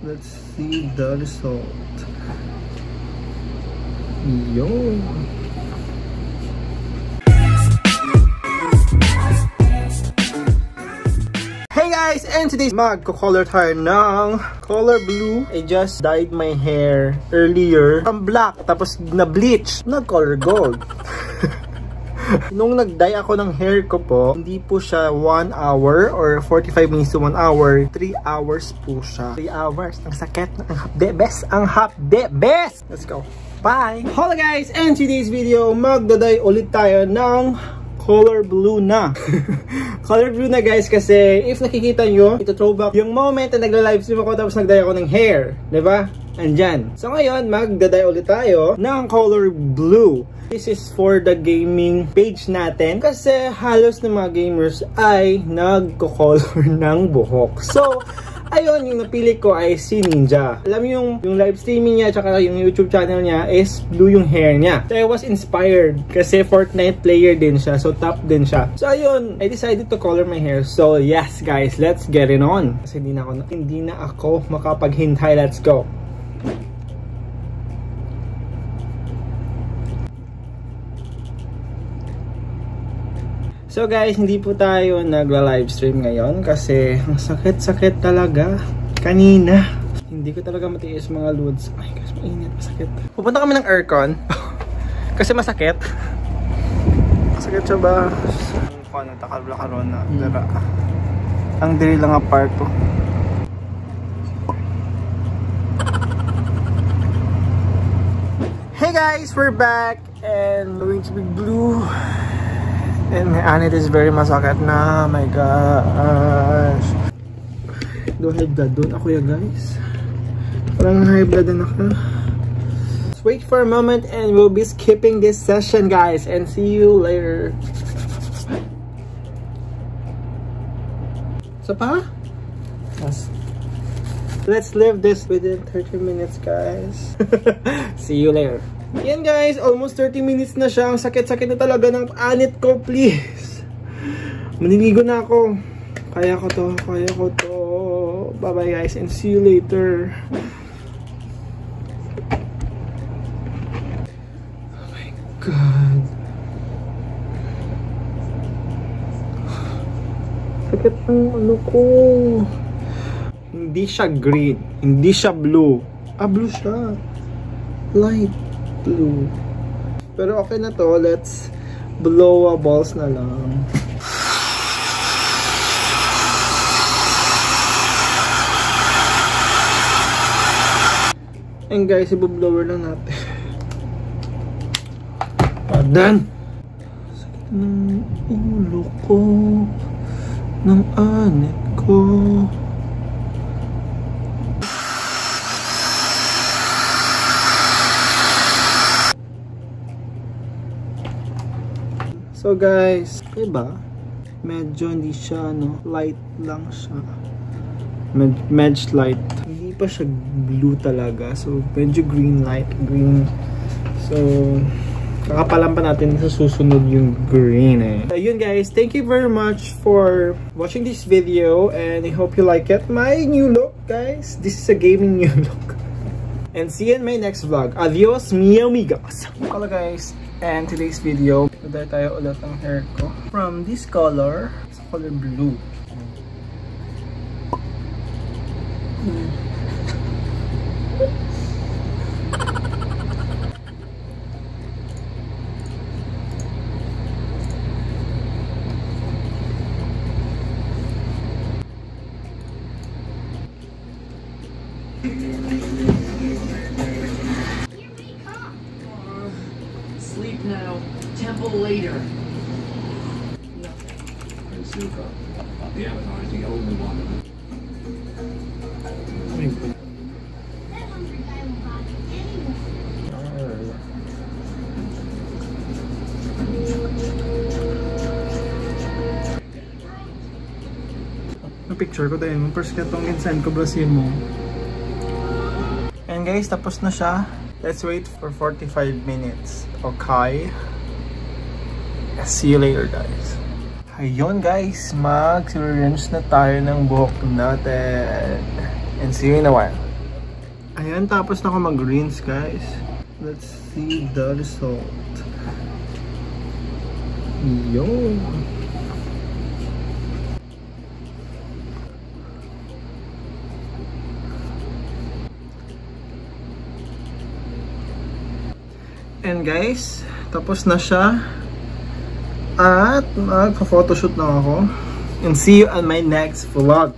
Let's see the result. Yo. Hey guys, and today's magko-color tayo ng color blue. I just dyed my hair earlier from black, tapos na-bleach, nag-color gold. Nung nag-dye ako ng hair ko po, hindi po siya 1 hour or 45 minutes to 1 hour. 3 hours po siya. 3 hours. Ang sakit. Ang hapde best. Ang hapde best. Let's go. Bye. Hello guys, and today's video, magda-dye ulit tayo ng color blue na. Color blue na guys, kasi if nakikita nyo, ito throwback yung moment na nagla-livestream ako tapos nag-dye ako ng hair. Diba? Andyan. So ngayon, magda-dye ulit tayo ng color blue. This is for the gaming page natin kasi halos ng mga gamers ay nagko-color ng buhok. So, ayun, yung napili ko ay si Ninja. Alam mo yung live streaming niya tsaka yung YouTube channel niya is blue yung hair niya. So, I was inspired kasi Fortnite player din siya. So, top din siya. So, ayun, I decided to color my hair. So, yes guys, let's get it on. Kasi hindi na ako makapaghintay. Let's go. So guys, hindi po tayo nagla-livestream ngayon kasi ang sakit-sakit talaga kanina. Hindi ko talaga matiis mga loads. Ay guys, mainit, masakit. Pupunta kami ng aircon kasi masakit. Masakit siya ba? Ano, takal-lakaron na. Dara. Ang diri lang ang part po. Hey guys, we're back and going to be blue. And it is very masakit na. My gosh. Don't high blood. Don't ako ya guys. Parang high blood na ako. Let's wait for a moment and we'll be skipping this session guys. And see you later. So pa? Yes. Let's leave this within 30 minutes guys. See you later. Yan guys, almost 30 minutes na siya. Ang sakit-sakit na talaga ng anit ko, please. Maniligo na ako. Kaya ko to, kaya ko to. Bye bye guys and see you later. Oh my god. Sakit ng ano ko. Hindi siya green, hindi siya blue. Ah, blue siya. Light blue. Pero okay na to. Let's blow a balls na lang. And guys, i-blower lang natin. Padan! Sakit ng ulo ko. Ng anit ko. So guys, diba? Medyo hindi siya light lang siya. Medj light. Hindi pa siya blue talaga. So medyo green light, green. So kakapalan pa natin sa susunod yung green eh. Ayun guys, thank you very much for watching this video and I hope you like it. My new look guys. This is a gaming new look. And see you in my next vlog. Adios, mi amigos. Hello guys. And today's video, dahil tayo ulit ang hair ko from this color sa color blue. Sleep now, temple later. The Avatar is the only one. Ang picture ko tayo, first katong insend ko brasin mo. And guys, tapos na siya. Let's wait for 45 minutes. Okay? See you later guys. Ayun guys, mag-rinse na tayo ng buhok natin. And see you in a while. Ayan, tapos na ako mag-rinse, guys. Let's see the result. Yo. And guys, tapos na siya. At magpa-photoshoot na ako. And see you on my next vlog.